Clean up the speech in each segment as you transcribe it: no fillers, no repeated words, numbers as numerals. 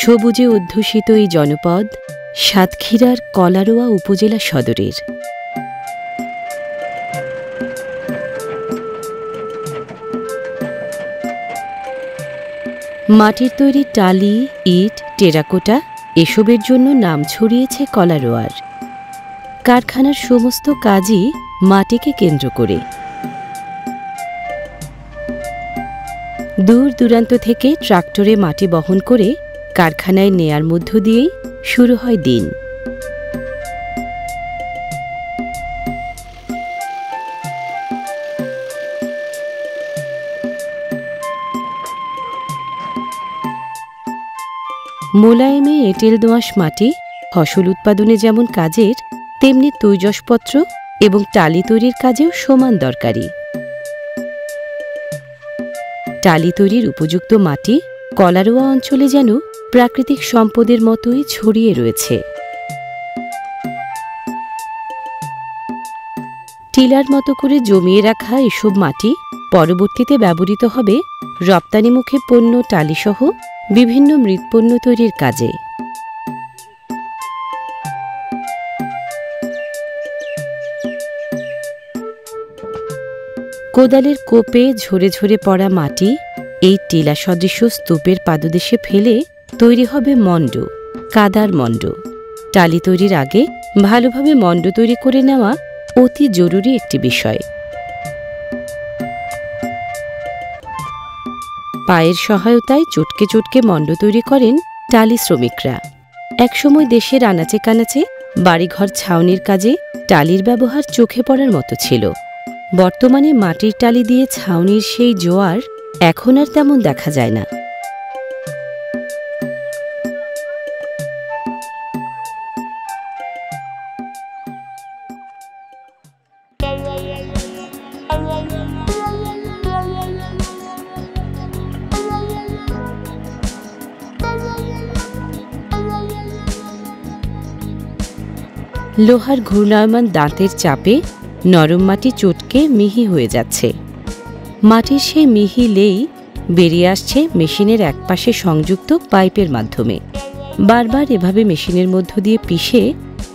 সবুজে অধ্যুষিত এই জনপদ সাতক্ষীরার কলারোয়া উপজেলা সদরের। মাটির তৈরি টালি, ইট, টেরাকোটা এসবের জন্য নাম ছড়িয়েছে কলারোয়ার। কারখানার সমস্ত কাজই মাটিকে কেন্দ্র করে। দূর দূরান্ত থেকে ট্রাক্টরে মাটি বহন করে কারখানায় নেয়ার মধ্য দিয়েই শুরু হয় দিন। মোলায়েমে এঁটেল দোআঁশ মাটি ফসল উৎপাদনে যেমন কাজের, তেমনি তৈজসপত্র এবং টালি তৈরির কাজেও সমান দরকারি। টালি তৈরির উপযুক্ত মাটি কলারোয়া অঞ্চলে যেন প্রাকৃতিক সম্পদের মতোই ছড়িয়ে রয়েছে। টিলার মতো করে জমিয়ে রাখা এসব মাটি পরবর্তীতে ব্যবহৃত হবে রপ্তানিমুখী পণ্য টালিসহ বিভিন্ন মৃৎপণ্য তৈরির কাজে। কোদালের কোপে ঝরে ঝরে পড়া মাটি এই টিলা সদৃশ্য স্তূপের পাদদেশে ফেলে তৈরি হবে মণ্ড, কাদার মণ্ড। টালি তৈরির আগে ভালোভাবে মণ্ড তৈরি করে নেওয়া অতি জরুরি একটি বিষয়। পায়ের সহায়তায় চটকে চটকে মণ্ড তৈরি করেন টালি শ্রমিকরা। একসময় দেশের আনাচে কানাচে বাড়িঘর ছাউনির কাজে টালির ব্যবহার চোখে পড়ার মতো ছিল। বর্তমানে মাটির টালি দিয়ে ছাউনির সেই জোয়ার এখন আর তেমন দেখা যায় না। লোহার ঘূর্ণায়মান দাঁতের চাপে নরম মাটি চটকে মিহি হয়ে যাচ্ছে। মাটির সেই মিহি লেই বেরিয়ে আসছে মেশিনের একপাশে সংযুক্ত পাইপের মাধ্যমে। বারবার এভাবে মেশিনের মধ্য দিয়ে পিষে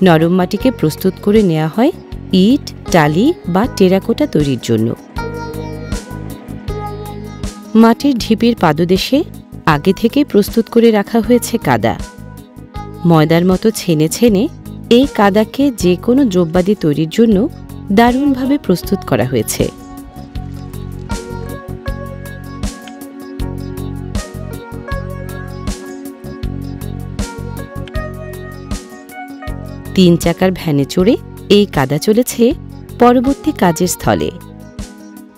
নরম মাটিকে প্রস্তুত করে নেওয়া হয় ইট, টালি বা টেরাকোটা তৈরির জন্য। মাটির ঢিপির পাদদেশে আগে থেকে প্রস্তুত করে রাখা হয়েছে কাদা। ময়দার মতো ছেনে ছেনে এই কাদাকে যে কোনো দ্রব্যাদি তৈরির জন্য দারুণভাবে প্রস্তুত করা হয়েছে। তিন চাকার ভ্যানে চড়ে এই কাদা চলেছে পরবর্তী কাজের স্থলে।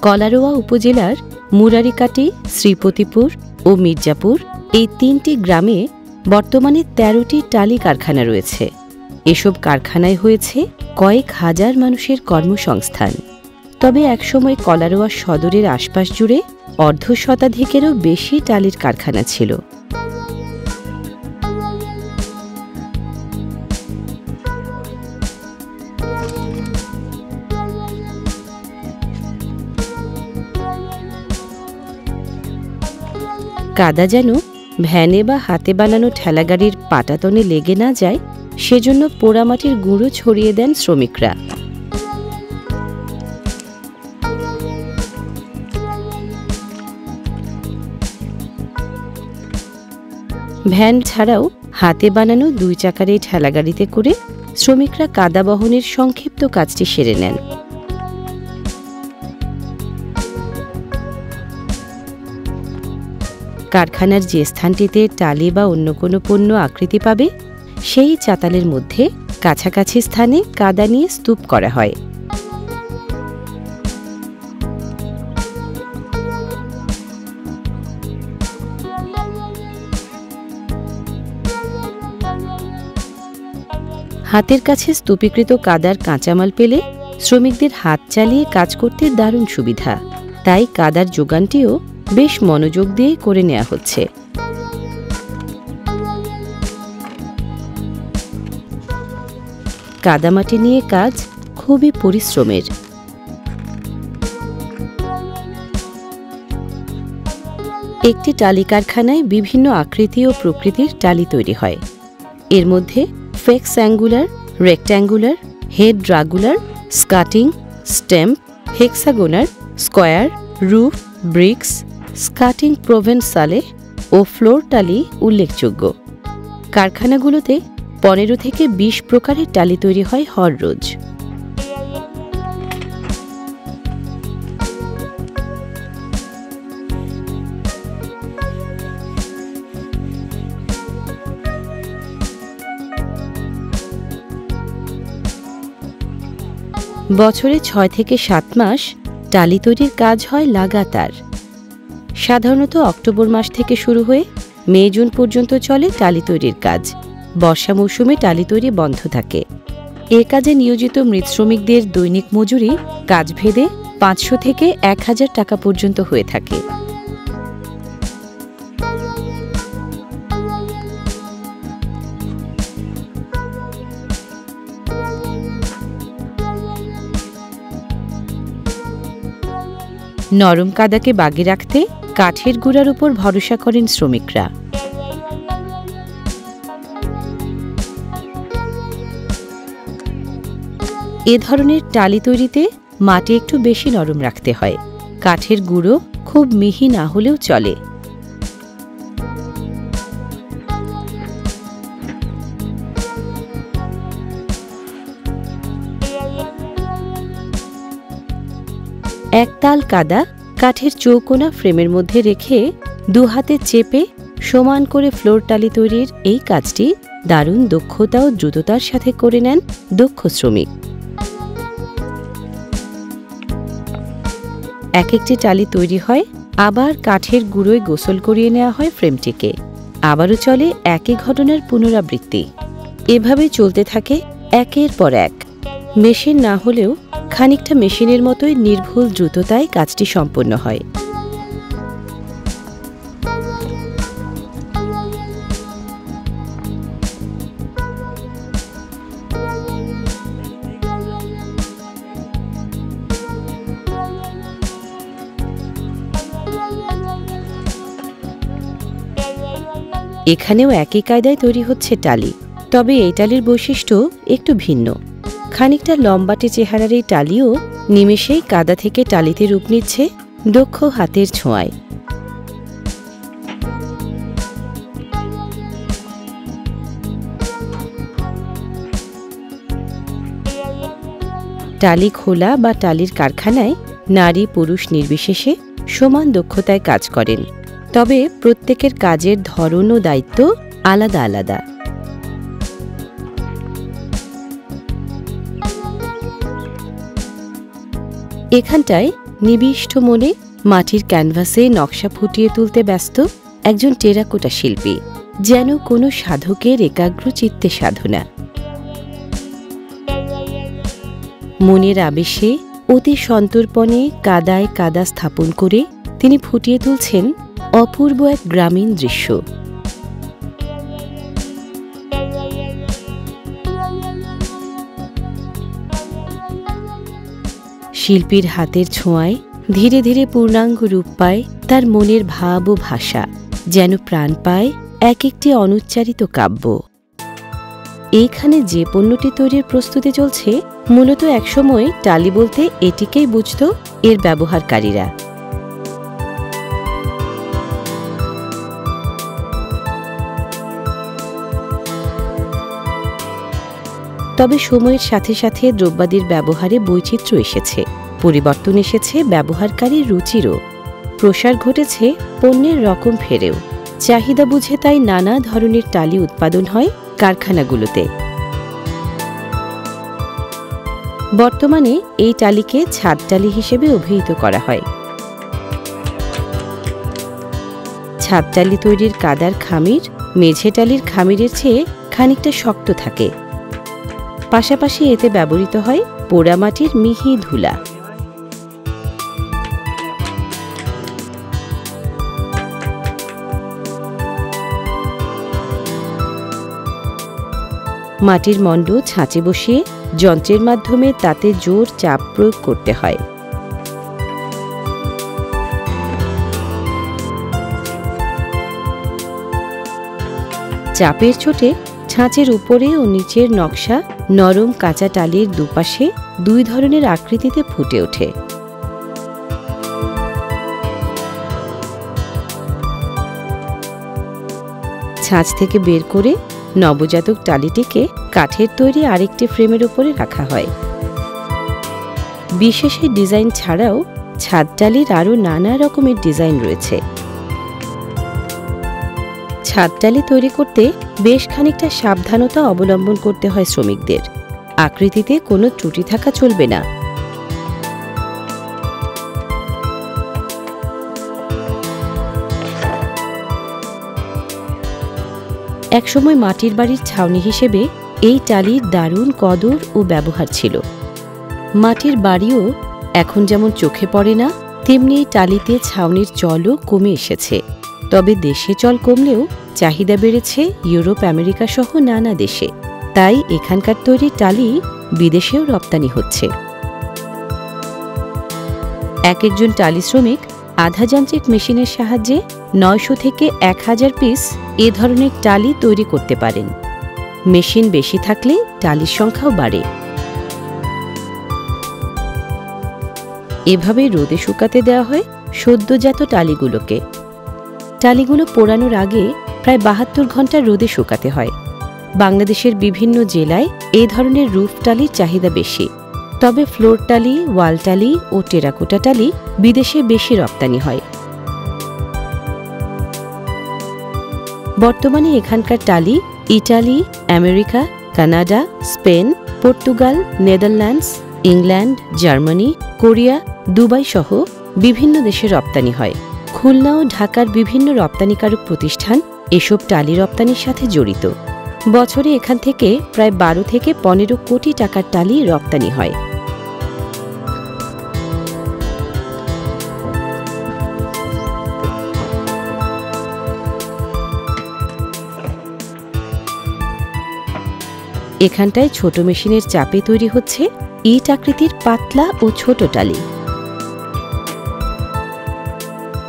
কলারোয়া উপজেলার মুরারিকাটি, শ্রীপতিপুর ও মির্জাপুর এই তিনটি গ্রামে বর্তমানে ১৩টি টালি কারখানা রয়েছে। এসব কারখানায় হয়েছে কয়েক হাজার মানুষের কর্মসংস্থান। তবে একসময় কলারোয়া সদরের আশপাশ জুড়ে অর্ধশতাধিকেরও বেশি টালির কারখানা ছিল। কাদা যেন ভ্যানে বা হাতে বানানো ঠেলাগাড়ির পাটাতনে লেগে না যায়, সেজন্য পোড়ামাটির গুঁড়ো ছড়িয়ে দেন শ্রমিকরা। ভ্যান ছাড়াও হাতে বানানো ২ চাকার এই ঠেলাগাড়িতে করে শ্রমিকরা কাদা বহনের সংক্ষিপ্ত কাজটি সেরে নেন। কারখানার যে স্থানটিতে টালি বা অন্য কোনো পণ্য আকৃতি পাবে, সেই চাতালের মধ্যে কাছাকাছি স্থানে কাদা নিয়ে স্তূপ করা হয়। হাতের কাছে স্তূপীকৃত কাদার কাঁচামাল পেলে শ্রমিকদের হাত চালিয়ে কাজ করতে দারুণ সুবিধা। তাই কাদার যোগানটিও বেশ মনোযোগ দিয়ে করে নেওয়া হচ্ছে। কাদামাটি নিয়ে কাজ খুবই পরিশ্রমের। একটি টালি কারখানায় বিভিন্ন আকৃতি ও প্রকৃতির টালি তৈরি হয়। এর মধ্যে ফেক্সঅ্যাঙ্গুলার, রেক্ট্যাঙ্গুলার, হেড ড্রাগুলার, skirting, stamp, hexagonal, square, roof, bricks, skirting প্রোভেনসালে ও ফ্লোর টালি উল্লেখযোগ্য। কারখানাগুলোতে 15 থেকে 20 প্রকারের টালি তৈরি হয় হররোজ। বছরে 6 থেকে 7 মাস টালি তৈরির কাজ হয় লাগাতার। সাধারণত অক্টোবর মাস থেকে শুরু হয়ে মে-জুন পর্যন্ত চলে টালি তৈরির কাজ। বর্ষা মৌসুমে টালি তৈরি বন্ধ থাকে। এ কাজে নিয়োজিত মৃৎ শ্রমিকদের দৈনিক মজুরি কাজভেদে 500 থেকে 1000 টাকা পর্যন্ত হয়ে থাকে। নরম কাদাকে বাগে রাখতে কাঠের গুঁড়ার উপর ভরসা করেন শ্রমিকরা। এ ধরনের টালি তৈরিতে মাটি একটু বেশি নরম রাখতে হয়। কাঠের গুঁড়ো খুব মিহি না হলেও চলে। একতাল কাদা কাঠের চৌকোনা ফ্রেমের মধ্যে রেখে 2 হাতে চেপে সমান করে ফ্লোর টালি তৈরির এই কাজটি দারুণ দক্ষতা ও দ্রুততার সাথে করে নেন দক্ষ শ্রমিক। এক একটি টালি তৈরি হয়, আবার কাঠের গুঁড়োয় গোসল করিয়ে নেওয়া হয় ফ্রেমটিকে। আবারও চলে একই ঘটনার পুনরাবৃত্তি। এভাবে চলতে থাকে একের পর এক। মেশিন না হলেও খানিকটা মেশিনের মতোই নির্ভুল দ্রুততায় কাজটি সম্পন্ন হয়। এখানেও একই কায়দায় তৈরি হচ্ছে টালি, তবে এই টালির বৈশিষ্ট্য একটু ভিন্ন। খানিকটা লম্বাটে চেহারার এই টালিও নিমেষেই কাদা থেকে টালিতে রূপ নিচ্ছে দক্ষ হাতের ছোঁয়ায়। টালি খোলা বা টালির কারখানায় নারী পুরুষ নির্বিশেষে সমান দক্ষতায় কাজ করেন, তবে প্রত্যেকের কাজের ধরন ও দায়িত্ব আলাদা আলাদা। এখানটায় নিবিষ্ট মনে মাটির ক্যানভাসে নকশা ফুটিয়ে তুলতে ব্যস্ত একজন টেরাকোটা শিল্পী, যেন কোনো সাধকের একাগ্র চিত্তে সাধনা। মনের আবেশে অতি সন্তর্পণে কাদায় কাদা স্থাপন করে তিনি ফুটিয়ে তুলছেন অপূর্ব এক গ্রামীণ দৃশ্য। শিল্পীর হাতের ছোঁয়ায় ধীরে ধীরে পূর্ণাঙ্গ রূপ পায় তার মনের ভাব ও ভাষা, যেন প্রাণ পায় এক একটি অনুচ্চারিত কাব্য। এইখানে যে পণ্যটি তৈরির প্রস্তুতি চলছে, মূলত একসময় টালি বলতে এটিকেই বুঝত এর ব্যবহারকারীরা। তবে সময়ের সাথে সাথে দ্রব্যাদির ব্যবহারে বৈচিত্র্য এসেছে, পরিবর্তন এসেছে ব্যবহারকারীর রুচিরও, প্রসার ঘটেছে পণ্যের রকম ফেরেও। চাহিদা বুঝে তাই নানা ধরনের টালি উৎপাদন হয় কারখানাগুলোতে। বর্তমানে এই টালিকে ছাদ টালি হিসেবে অভিহিত করা হয়। ছাদ টালি তৈরির কাদার খামির মেঝে টালির খামিরের চেয়ে খানিকটা শক্ত থাকে। পাশাপাশি এতে ব্যবহৃত হয় পোড়ামাটির মিহি ধুলা। মাটির মণ্ড ছাঁচে বসিয়ে যন্ত্রের মাধ্যমে তাতে জোর চাপ প্রয়োগ করতে হয়। চাপের চোটে ছাঁচের উপরে ও নিচের নকশা নরম কাঁচা টালির দুপাশে দুই ধরনের আকৃতিতে ফুটে ওঠে। ছাঁচ থেকে বের করে নবজাতক টালিটিকে কাঠের তৈরি আরেকটি ফ্রেমের উপরে রাখা হয়। বিশেষ ডিজাইন ছাড়াও ছাদ টালির আরও নানা রকমের ডিজাইন রয়েছে। ছাদ টালি তৈরি করতে বেশ খানিকটা সাবধানতা অবলম্বন করতে হয় শ্রমিকদের। আকৃতিতে কোনো ত্রুটি থাকা চলবে না। একসময় মাটির বাড়ির ছাউনি হিসেবে এই টালির দারুণ কদর ও ব্যবহার ছিল। মাটির বাড়িও এখন যেমন চোখে পড়ে না, তেমনি এই টালিতে ছাউনির চলও কমে এসেছে। তবে দেশে চল কমলেও চাহিদা বেড়েছে ইউরোপ, আমেরিকা সহ নানা দেশে। তাই এখানকার তৈরি টালি বিদেশেও রপ্তানি হচ্ছে। এক একজন টালি শ্রমিক আধা যান্ত্রিক মেশিনের সাহায্যে 900 থেকে 1000 পিস এ ধরনের টালি তৈরি করতে পারেন। মেশিন বেশি থাকলে টালির সংখ্যাও বাড়ে। এভাবে রোদে শুকাতে দেওয়া হয় সদ্যজাত টালিগুলোকে। টালিগুলো পোড়ানোর আগে প্রায় 72 ঘন্টা রোদে শুকাতে হয়। বাংলাদেশের বিভিন্ন জেলায় এই ধরনের রুফ টালির চাহিদা বেশি। তবে ফ্লোর টালি, ওয়াল টালি ও টেরাকোটা টালি বিদেশে বেশি রপ্তানি হয়। বর্তমানে এখানকার টালি Italy, America, Canada, Spain, Portugal, Netherlands, England, Germany, Korea, Dubai সহ বিভিন্ন দেশে রপ্তানি হয়। খুলনা ও ঢাকার বিভিন্ন রপ্তানিকারক প্রতিষ্ঠান এসব টালি রপ্তানির সাথে জড়িত। বছরে এখান থেকে প্রায় 12 থেকে 15 কোটি টাকার টালি রপ্তানি হয়। এখানটায় ছোট মেশিনের চাপে তৈরি হচ্ছে ইট আকৃতির পাতলা ও ছোট টালি।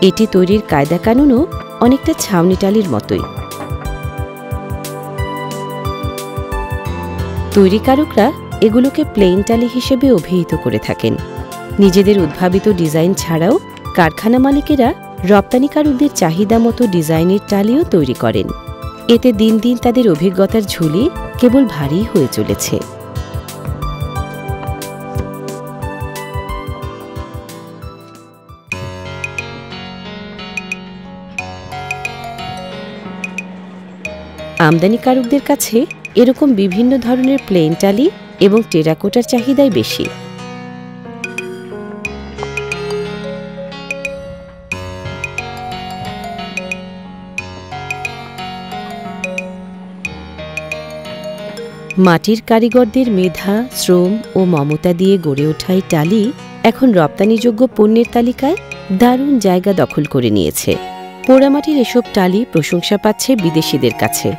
এটি তৈরির কায়দা কানুনও অনেকটা ছাউনি টালির মতোই। তৈরিকারকরা এগুলোকে প্লেন টালি হিসেবে অভিহিত করে থাকেন। নিজেদের উদ্ভাবিত ডিজাইন ছাড়াও কারখানা মালিকেরা রপ্তানিকারকদের চাহিদা মতো ডিজাইনের টালিও তৈরি করেন। এতে দিন দিন তাদের অভিজ্ঞতার ঝুলি কেবল ভারী হয়ে চলেছে। আমদানিকারকদের কাছে এরকম বিভিন্ন ধরনের প্লেন টালি এবং টেরাকোটার চাহিদাই বেশি। মাটির কারিগরদের মেধা, শ্রম ও মমতা দিয়ে গড়ে ওঠা এই টালি এখন রপ্তানিযোগ্য পণ্যের তালিকায় দারুণ জায়গা দখল করে নিয়েছে। পোড়ামাটির এসব টালি প্রশংসা পাচ্ছে বিদেশিদের কাছে।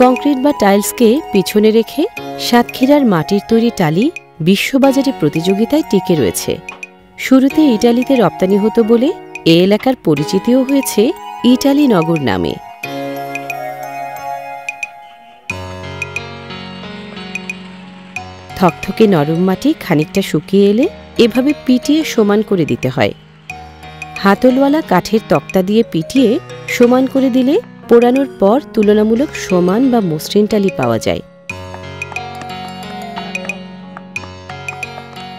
কংক্রিট বা টাইলসকে পিছনে রেখে সাতক্ষীরার মাটির তৈরি টালি বিশ্ববাজারে প্রতিযোগিতায় টিকে রয়েছে। শুরুতে ইটালিতে রপ্তানি হতো বলে এ এলাকার পরিচিতিও হয়েছে ইটালি নগর নামে। থকথকে নরম মাটি খানিকটা শুকিয়ে এলে এভাবে পিটিয়ে সমান করে দিতে হয়। হাতলওয়ালা কাঠের তক্তা দিয়ে পিটিয়ে সমান করে দিলে পোড়ানোর পর তুলনামূলক সমান বা মসৃণ টালি পাওয়া যায়।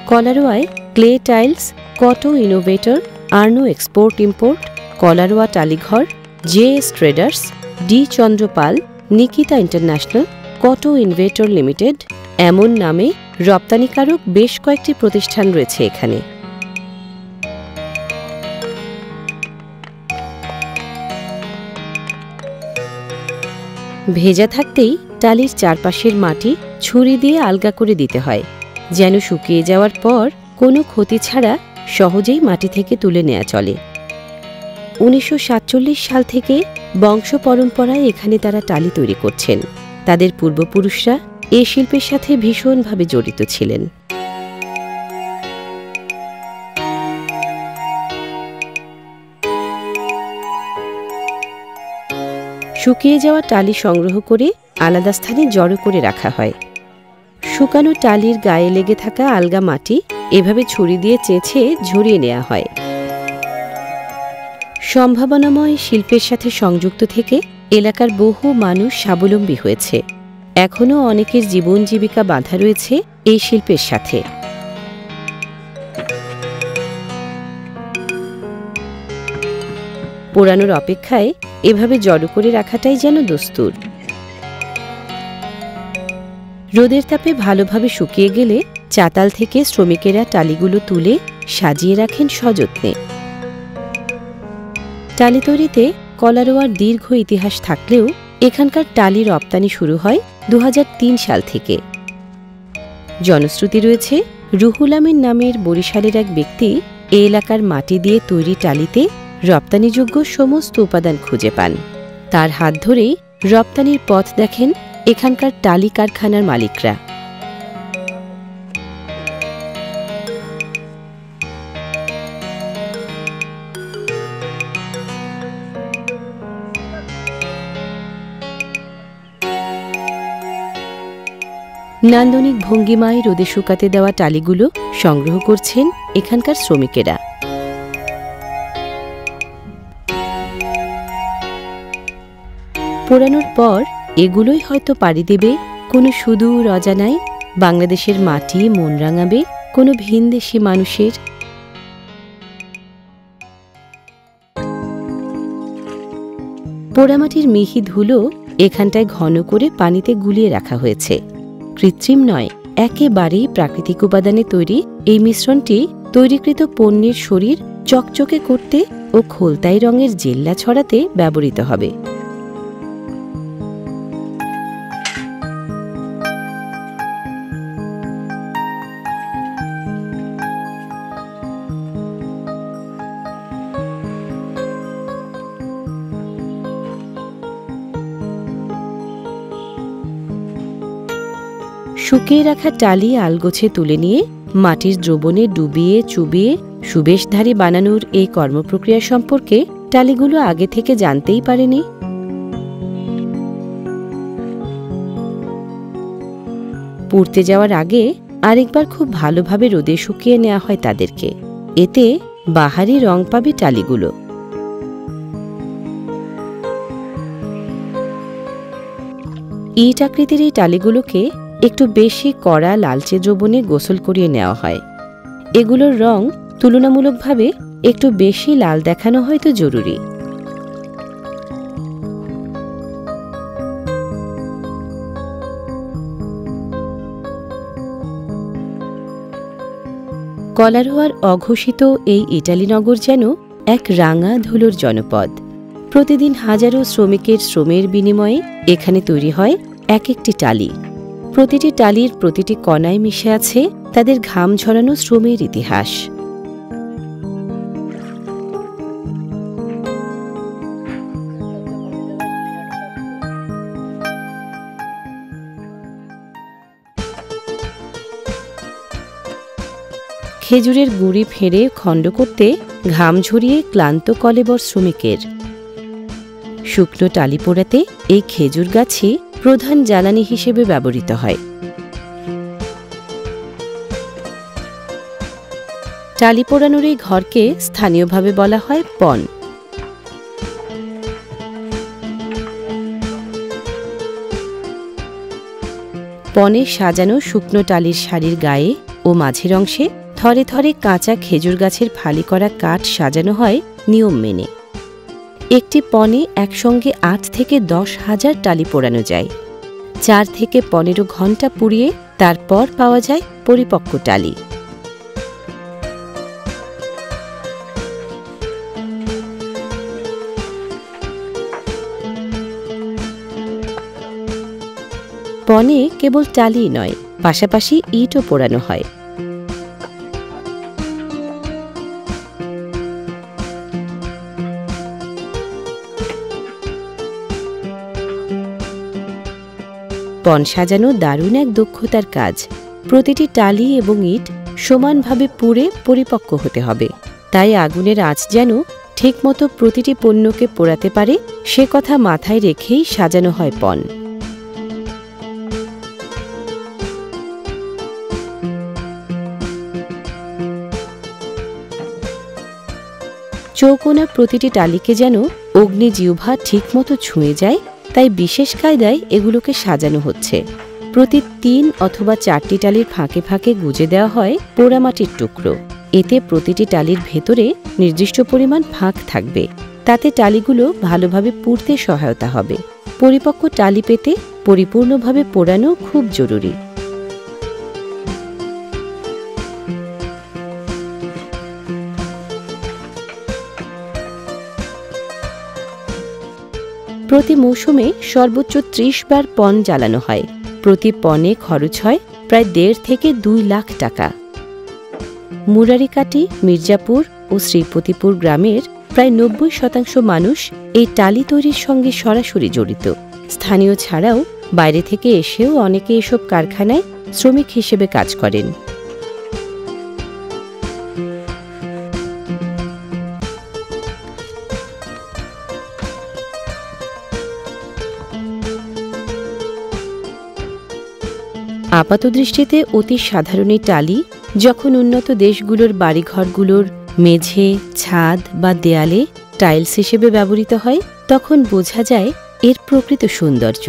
কলারোয়ায় clay tiles, Cotto Innovator, Arno export import, Kalaroa Talighar, J S. Traders, D. Chandrapal, Nikita international, Cotto Innovator limited এমন নামে রপ্তানিকারক বেশ কয়েকটি প্রতিষ্ঠান রয়েছে এখানে। ভেজা থাকতেই টালির চারপাশের মাটি ছুরি দিয়ে আলগা করে দিতে হয়, যেন শুকিয়ে যাওয়ার পর কোনো ক্ষতি ছাড়া সহজেই মাটি থেকে তুলে নেওয়া চলে। 1947 সাল থেকে বংশ পরম্পরায় এখানে তারা টালি তৈরি করছেন। তাদের পূর্বপুরুষরা এই শিল্পের সাথে ভীষণভাবে জড়িত ছিলেন। শুকিয়ে যাওয়া টালি সংগ্রহ করে আলাদা স্থানে জড়ো করে রাখা হয়। শুকানো টালির গায়ে লেগে থাকা আলগা মাটি এভাবে ছুরি দিয়ে চেঁচে ঝরিয়ে নেওয়া হয়। সম্ভাবনাময় শিল্পের সাথে সংযুক্ত থেকে এলাকার বহু মানুষ স্বাবলম্বী হয়েছে। এখনও অনেকের জীবন জীবিকা বাঁধা রয়েছে এই শিল্পের সাথে। পোড়ানোর অপেক্ষায় এভাবে জড়ো করে রাখাটাই যেন দস্তুর। রোদের তাপে ভালোভাবে শুকিয়ে গেলে চাতাল থেকে শ্রমিকেরা টালিগুলো তুলে সাজিয়ে রাখেন সযত্নে। টালি তৈরিতে কলারোয়ার দীর্ঘ ইতিহাস থাকলেও এখানকার টালি রপ্তানি শুরু হয় 2003 সাল থেকে। জনশ্রুতি রয়েছে, রুহুল আমিন নামের বরিশালের এক ব্যক্তি এ এলাকার মাটি দিয়ে তৈরি টালিতে রপ্তানিযোগ্য সমস্ত উপাদান খুঁজে পান। তার হাত ধরেই রপ্তানির পথ দেখেন এখানকার টালি কারখানার মালিকরা। নান্দনিক ভঙ্গিমায় রোদে শুকাতে দেওয়া টালিগুলো সংগ্রহ করছেন এখানকার শ্রমিকেরা। পোড়ানোর পর এগুলোই হয়তো পাড়ি দেবে কোনো সুদূর অজানায় বাংলাদেশের মাটি মন রাঙাবে কোনো ভিনদেশি মানুষের। পোড়ামাটির মিহি ধুলো এখানটায় ঘন করে পানিতে গুলিয়ে রাখা হয়েছে। কৃত্রিম নয়, একেবারেই প্রাকৃতিক উপাদানে তৈরি এই মিশ্রণটি তৈরিকৃত পণ্যের শরীর চকচকে করতে ও খোলতাই রঙের জেল্লা ছড়াতে ব্যবহৃত হবে। শুকিয়ে রাখা টালি আলগোছে তুলে নিয়ে মাটির দ্রবণে ডুবিয়ে চুবিয়ে সুবেশধারী বানানোর এই কর্মপ্রক্রিয়া সম্পর্কে টালিগুলো আগে থেকে জানতেই পারেনি। পুড়তে যাওয়ার আগে আরেকবার খুব ভালোভাবে রোদে শুকিয়ে নেওয়া হয় তাদেরকে। এতে বাহারি রং পাবে টালিগুলো। ইট আকৃতির এই টালিগুলোকে একটু বেশি কড়া লালচে দ্রবণে গোসল করিয়ে নেওয়া হয়। এগুলোর রং তুলনামূলকভাবে একটু বেশি লাল দেখানো হয়তো জরুরি। কলারোয়ার অঘোষিত এই ইটালি নগর যেন এক রাঙা ধুলোর জনপদ। প্রতিদিন হাজারো শ্রমিকের শ্রমের বিনিময়ে এখানে তৈরি হয় এক একটি টালি। প্রতিটি টালির প্রতিটি কণায় মিশে আছে তাদের ঘাম ঝরানো শ্রমের ইতিহাস। খেজুরের গুঁড়ি ফেড়ে খণ্ড করতে ঘাম ঝরিয়ে ক্লান্ত কলেবর শ্রমিকের। শুকনো টালি পোড়াতে এই খেজুর গাছই প্রধান জ্বালানি হিসেবে ব্যবহৃত হয়। টালি পোড়ানোর এই ঘরকে স্থানীয়ভাবে বলা হয় পণ। পণে সাজানো শুকনো টালির শাড়ির গায়ে ও মাঝের অংশে থরে থরে কাঁচা খেজুর গাছের ফালি করা কাঠ সাজানো হয় নিয়ম মেনে। একটি পণে একসঙ্গে ৮ থেকে ১০ হাজার টালি পোড়ানো যায়। ৪ থেকে ১৫ ঘণ্টা পুড়িয়ে তারপর পাওয়া যায় পরিপক্ক টালি। পণে কেবল টালিই নয়, পাশাপাশি ইটও পোড়ানো হয়। পণ সাজানো দারুণ এক দক্ষতার কাজ। প্রতিটি টালি এবং ইট সমানভাবে পুড়ে পরিপক্ক হতে হবে, তাই আগুনের আঁচ যেন ঠিকমতো প্রতিটি পণ্যকে পোড়াতে পারে সে কথা মাথায় রেখেই সাজানো হয় পণ। চৌকোনা প্রতিটি টালিকে যেন অগ্নিজিহ্বা ঠিকমতো ছুঁয়ে যায়, তাই বিশেষ কায়দায় এগুলোকে সাজানো হচ্ছে। প্রতি 3 অথবা 4টি টালির ফাঁকে ফাঁকে গুজে দেওয়া হয় পোড়ামাটির টুকরো। এতে প্রতিটি টালির ভেতরে নির্দিষ্ট পরিমাণ ফাঁক থাকবে, তাতে টালিগুলো ভালোভাবে পুড়তে সহায়তা হবে। পরিপক্ক টালি পেতে পরিপূর্ণভাবে পোড়ানো খুব জরুরি। প্রতি মৌসুমে সর্বোচ্চ 30 বার পণ জ্বালানো হয়। প্রতি পণে খরচ হয় প্রায় 1.5 থেকে 2 লাখ টাকা। মুরারিকাটি, মির্জাপুর ও শ্রীপতিপুর গ্রামের প্রায় 90% মানুষ এই টালি তৈরির সঙ্গে সরাসরি জড়িত। স্থানীয় ছাড়াও বাইরে থেকে এসেও অনেকে এসব কারখানায় শ্রমিক হিসেবে কাজ করেন। আপাতদৃষ্টিতে অতি সাধারণ এই টালি যখন উন্নত দেশগুলোর বাড়িঘরগুলোর মেঝে, ছাদ বা দেয়ালে টাইলস হিসেবে ব্যবহৃত হয়, তখন বোঝা যায় এর প্রকৃত সৌন্দর্য।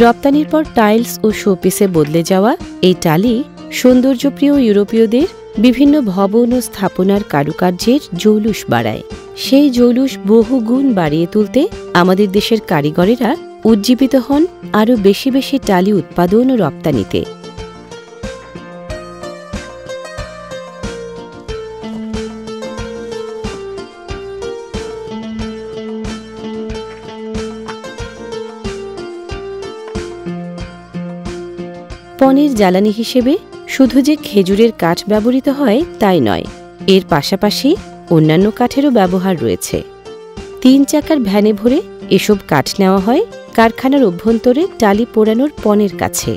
রপ্তানির পর টাইলস ও শোপিসে বদলে যাওয়া এই টালি সৌন্দর্যপ্রিয় ইউরোপীয়দের বিভিন্ন ভবন ও স্থাপনার কারুকার্যের জৌলুস বাড়ায়। সেই জৌলুস বহুগুণ বাড়িয়ে তুলতে আমাদের দেশের কারিগরেরা উজ্জীবিত হন আরও বেশি বেশি টালি উৎপাদন ও রপ্তানিতে। পণের জ্বালানি হিসেবে শুধু যে খেজুরের কাঠ ব্যবহৃত হয় তাই নয়, এর পাশাপাশি অন্যান্য কাঠেরও ব্যবহার রয়েছে। 3 চাকার ভ্যানে ভরে এসব কাঠ নেওয়া হয় কারখানার অভ্যন্তরে টালি পোড়ানোর পণের কাছে।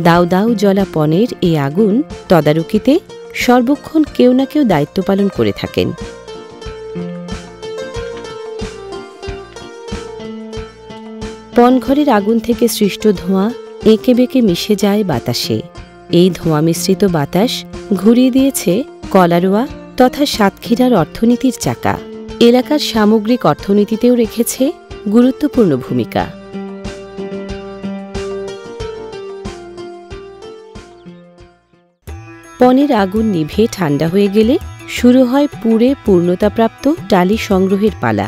দাউ দাউ জ্বলা পণের এই আগুন তদারকিতে সর্বক্ষণ কেউ না কেউ দায়িত্ব পালন করে থাকেন। পণঘরের আগুন থেকে সৃষ্ট ধোঁয়া এঁকে বেঁকে মিশে যায় বাতাসে। এই ধোঁয়া মিশ্রিত বাতাস ঘুরিয়ে দিয়েছে কলারোয়া তথা সাতক্ষীরার অর্থনীতির চাকা। এলাকার সামগ্রিক অর্থনীতিতেও রেখেছে গুরুত্বপূর্ণ ভূমিকা। পণের আগুন নিভে ঠান্ডা হয়ে গেলে শুরু হয় পুড়ে পূর্ণতাপ্রাপ্ত টালি সংগ্রহের পালা।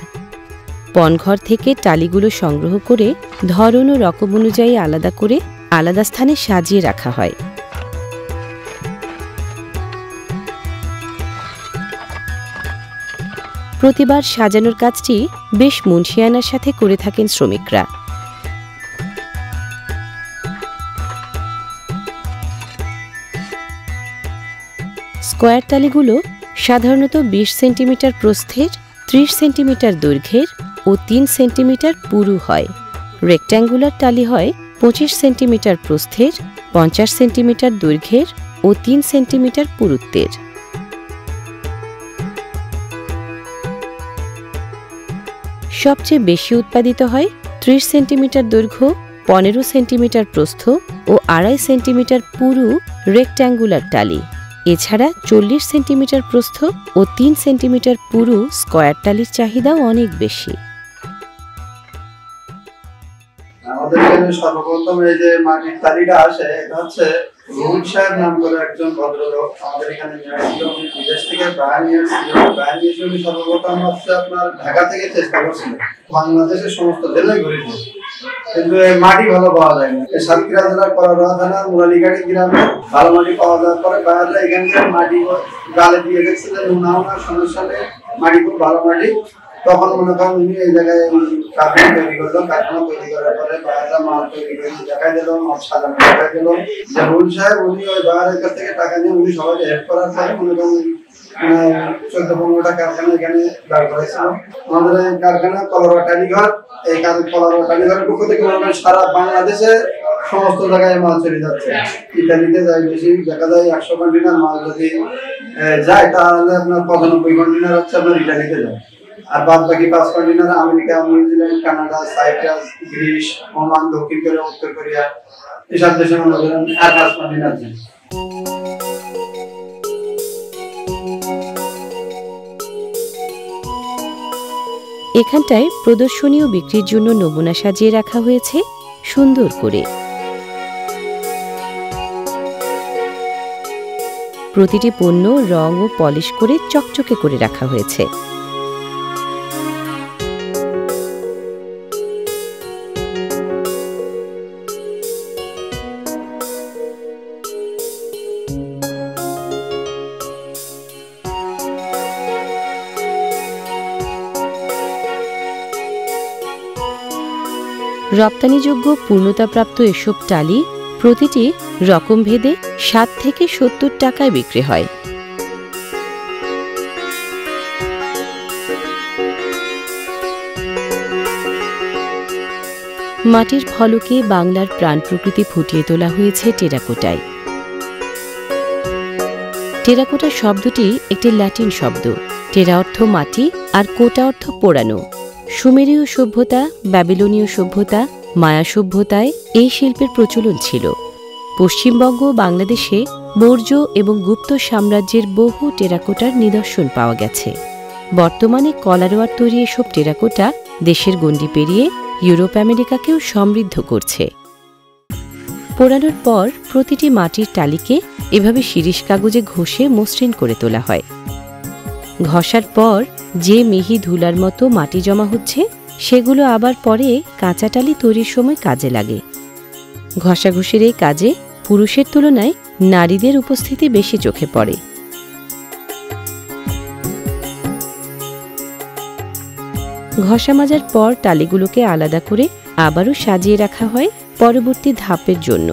পণঘর থেকে টালিগুলো সংগ্রহ করে ধরন ও রকম অনুযায়ী আলাদা করে আলাদা স্থানে সাজিয়ে রাখা হয়। প্রতিবার সাজানোর কাজটি বেশ মুনশিয়ানার সাথে করে থাকেন শ্রমিকরা। স্কোয়ার টালিগুলো সাধারণত 20 সেন্টিমিটার প্রস্থের, 30 সেন্টিমিটার দৈর্ঘ্যের ও 3 সেন্টিমিটার পুরু হয়। রেক্ট্যাঙ্গুলার টালি হয় 25 সেন্টিমিটার প্রস্থের, 50 সেন্টিমিটার দৈর্ঘ্যের ও 3 সেন্টিমিটার পুরুত্বের। সবচেয়ে বেশি উৎপাদিত হয় 30 সেন্টিমিটার দৈর্ঘ্য, 15 সেন্টিমিটার প্রস্থ ও 2.5 সেন্টিমিটার পুরু রেক্ট্যাঙ্গুলার টালি। এছাড়া 40 সেন্টিমিটার প্রস্থ ও 3 সেন্টিমিটার পুরু স্কয়ার টালির চাহিদাও অনেক বেশি। আমাদের এখানে সর্বপ্রথম এই যে মাটির টালিটা আসে, এটা হচ্ছে রুহুল সাহেব নাম করে একজন ভদ্রলোক আমাদের এখানে নিয়ে আসছিল। উনি বিদেশ থেকে ব্রায়ান নিয়েছিল। উনি সর্বপ্রথম হচ্ছে আপনার ঢাকা থেকে চেষ্টা করছিল, বাংলাদেশের সমস্ত জেলায় ঘুরেছে, কিন্তু এই মাটি ভালো পাওয়া যায় না। এই সাতক্ষীরা জেলার কলারোয়া থানার মুরালিগাড়ি গ্রামে ভালো মাটি পাওয়া যাওয়ার পরে বাইরে এখানকার মাটি গালে দিয়ে দেখছে যে নোনা সমস্যা নেই, মাটি খুব ভালো মাটি, তখন মনে করেন উনি এই জায়গায় কারখানা তৈরি করলো, কারখানা তৈরি করার পরে বাহারা মাল তৈরি করে দেখাই দিল, মাল সাজানো দেখাই দিল যে রুল সাহেব উনি ওই বাহারের কাছ থেকে টাকা নিয়ে উনি সবাইকে হেল্প করার পরে মনে করেন 14-15টা কারখানা এখানে দাঁড় করেছিল। আমাদের এই কারখানা কলারোয়া টালিঘর, এই কলারোয়া টালিঘরের পক্ষ থেকে মনে করেন সারা বাংলাদেশে সমস্ত জায়গায় মাল চলে যাচ্ছে। ইতালিতে যায় বেশি, দেখা যায় 100 কন্টেনার মাল যদি যায় তাহলে আপনার 95 কন্টেনার হচ্ছে আপনার ইতালিতে যায়, আর বাদ বাকি 5 container America, New Zealand, Canada, Cyprus, Greece, Oman, দক্ষিণ কোরিয়া, উত্তর কোরিয়া এসব দেশে মনে করেন 8 কন্টেনার যায়। এখানটায় প্রদর্শনী ও বিক্রির জন্য নমুনা সাজিয়ে রাখা হয়েছে সুন্দর করে। প্রতিটি পণ্য রং ও পলিশ করে চকচকে করে রাখা হয়েছে। রপ্তানিযোগ্য পূর্ণতাপ্রাপ্ত এসব টালি প্রতিটি রকমভেদে 7 থেকে 70 টাকায় বিক্রি হয়। মাটির ফলকে বাংলার প্রাণ প্রকৃতি ফুটিয়ে তোলা হয়েছে টেরাকোটায়। টেরাকোটা শব্দটি একটি ল্যাটিন শব্দ। টেরা অর্থ মাটি আর কোটা অর্থ পোড়ানো। সুমেরীয় সভ্যতা, ব্যাবিলনীয় সভ্যতা, মায়া সভ্যতায় এই শিল্পের প্রচলন ছিল। পশ্চিমবঙ্গ ও বাংলাদেশে মৌর্য এবং গুপ্ত সাম্রাজ্যের বহু টেরাকোটার নিদর্শন পাওয়া গেছে। বর্তমানে কলারোয়ার তৈরি এসব টেরাকোটা দেশের গণ্ডি পেরিয়ে ইউরোপ আমেরিকাকেও সমৃদ্ধ করছে। পোড়ানোর পর প্রতিটি মাটির টালিকে এভাবে শিরীষ কাগজে ঘষে মসৃণ করে তোলা হয়। ঘষার পর যে মিহি ধুলার মতো মাটি জমা হচ্ছে সেগুলো আবার পরে কাঁচা টালি তৈরির সময় কাজে লাগে। ঘষাঘষির এই কাজে পুরুষের তুলনায় নারীদের উপস্থিতি বেশি চোখে পড়ে। ঘষা মাজার পর টালিগুলোকে আলাদা করে আবারও সাজিয়ে রাখা হয় পরবর্তী ধাপের জন্য।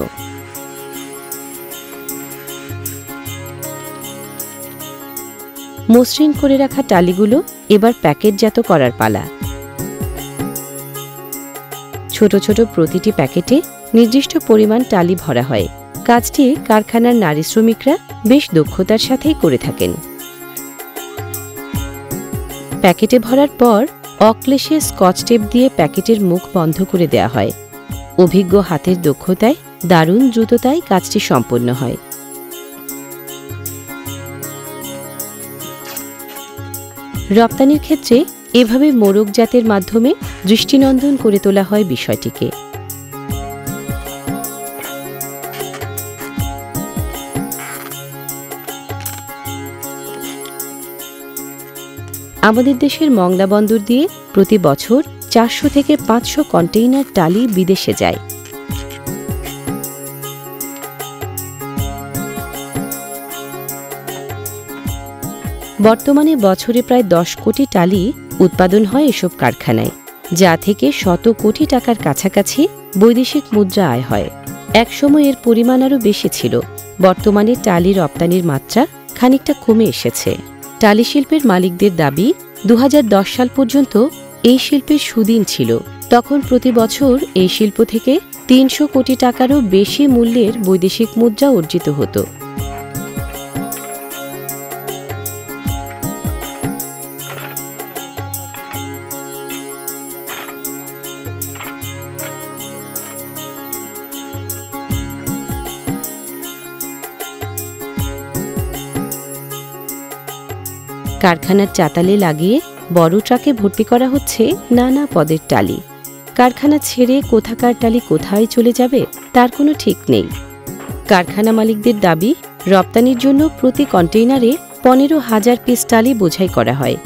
মসৃণ করে রাখা টালিগুলো এবার প্যাকেটজাত করার পালা। ছোট ছোট প্রতিটি প্যাকেটে নির্দিষ্ট পরিমাণ টালি ভরা হয়। কাজটি কারখানার নারী শ্রমিকরা বেশ দক্ষতার সাথেই করে থাকেন। প্যাকেটে ভরার পর অক্লেশে স্কচ টেপ দিয়ে প্যাকেটের মুখ বন্ধ করে দেয়া হয়। অভিজ্ঞ হাতের দক্ষতায় দারুণ দ্রুততায় কাজটি সম্পন্ন হয়। রপ্তানির ক্ষেত্রে এভাবে মোড়ক জাতের মাধ্যমে দৃষ্টিনন্দন করে তোলা হয় বিষয়টিকে। আমাদের দেশের মংলা বন্দর দিয়ে প্রতি বছর 400 থেকে 500 কন্টেইনার টালি বিদেশে যায়। বর্তমানে বছরে প্রায় 10 কোটি টালি উৎপাদন হয় এসব কারখানায়, যা থেকে 100 কোটি টাকার কাছাকাছি বৈদেশিক মুদ্রা আয় হয়। একসময় এর পরিমাণ আরও বেশি ছিল। বর্তমানে টালি রপ্তানির মাত্রা খানিকটা কমে এসেছে। টালি শিল্পের মালিকদের দাবি 2010 সাল পর্যন্ত এই শিল্পের সুদিন ছিল। তখন প্রতি বছর এই শিল্প থেকে 300 কোটি টাকারও বেশি মূল্যের বৈদেশিক মুদ্রা অর্জিত হতো। কারখানার চাতালে লাগিয়ে বড় ট্রাকে ভর্তি করা হচ্ছে নানা পদের টালি। কারখানা ছেড়ে কোথাকার টালি কোথায় চলে যাবে তার কোনো ঠিক নেই। কারখানা মালিকদের দাবি, রপ্তানির জন্য প্রতি কন্টেইনারে 15,000 পিস টালি বোঝাই করা হয়।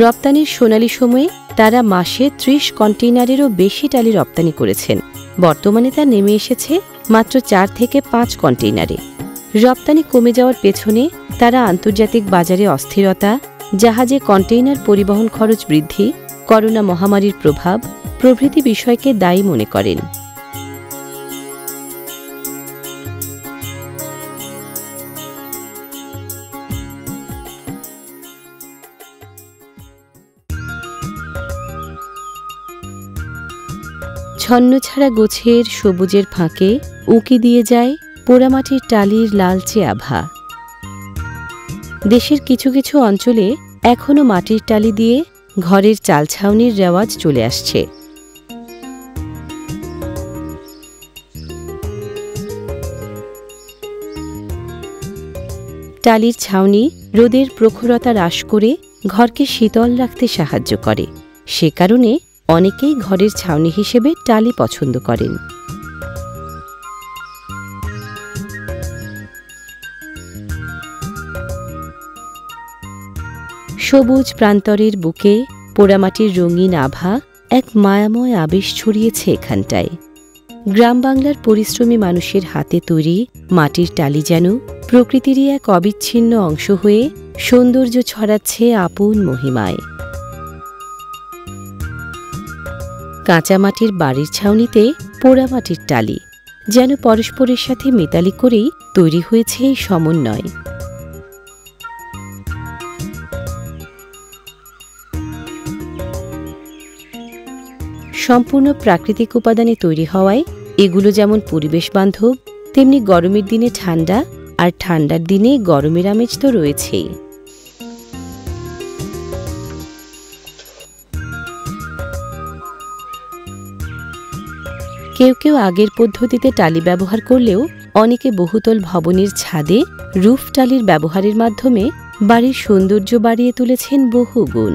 রপ্তানির সোনালী সময়ে তারা মাসে 30 কন্টেইনারেরও বেশি টালি রপ্তানি করেছেন। বর্তমানে তা নেমে এসেছে মাত্র 4 থেকে 5 কন্টেইনারে। রপ্তানি কমে যাওয়ার পেছনে তারা আন্তর্জাতিক বাজারে অস্থিরতা, জাহাজে কন্টেইনার পরিবহন খরচ বৃদ্ধি করোনা মহামারীর প্রভাব প্রভৃতি বিষয়কে দায়ী মনে করেন। ছন্নছাড়া গোছের সবুজের ফাঁকে উঁকি দিয়ে যায় পোড়ামাটির টালির লালচে আভা। দেশের কিছু কিছু অঞ্চলে এখনও মাটির টালি দিয়ে ঘরের চাল ছাউনির রেওয়াজ চলে আসছে। টালির ছাউনি রোদের প্রখরতা হ্রাস করে ঘরকে শীতল রাখতে সাহায্য করে। সে কারণে অনেকেই ঘরের ছাউনি হিসেবে টালি পছন্দ করেন। সবুজ প্রান্তরের বুকে পোড়ামাটির রঙিন আভা এক মায়াময় আবেশ ছড়িয়েছে এখানটায়। গ্রাম বাংলার পরিশ্রমী মানুষের হাতে তৈরি মাটির টালি যেন প্রকৃতিরই এক অবিচ্ছিন্ন অংশ হয়ে সৌন্দর্য ছড়াচ্ছে আপন মহিমায়। কাঁচা মাটির বাড়ির ছাউনিতে পোড়ামাটির টালি যেন পরস্পরের সাথে মেতালি করেই তৈরি হয়েছে এই সমন্বয়। সম্পূর্ণ প্রাকৃতিক উপাদানে তৈরি হওয়ায় এগুলো যেমন পরিবেশ বান্ধব, তেমনি গরমের দিনে ঠান্ডা আর ঠান্ডার দিনে গরমের আমেজ তো রয়েছেই। কেউ কেউ আগের পদ্ধতিতে টালি ব্যবহার করলেও অনেকে বহুতল ভবনের ছাদে রুফ টালির ব্যবহারের মাধ্যমে বাড়ির সৌন্দর্য বাড়িয়ে তুলেছেন বহুগুণ।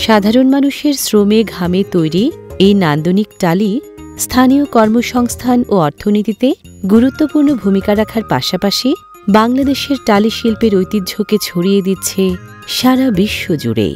সাধারণ মানুষের শ্রমে ঘামে তৈরি এই নান্দনিক টালি স্থানীয় কর্মসংস্থান ও অর্থনীতিতে গুরুত্বপূর্ণ ভূমিকা রাখার পাশাপাশি বাংলাদেশের টালি শিল্পের ঐতিহ্যকে ছড়িয়ে দিচ্ছে সারা বিশ্ব জুড়ে।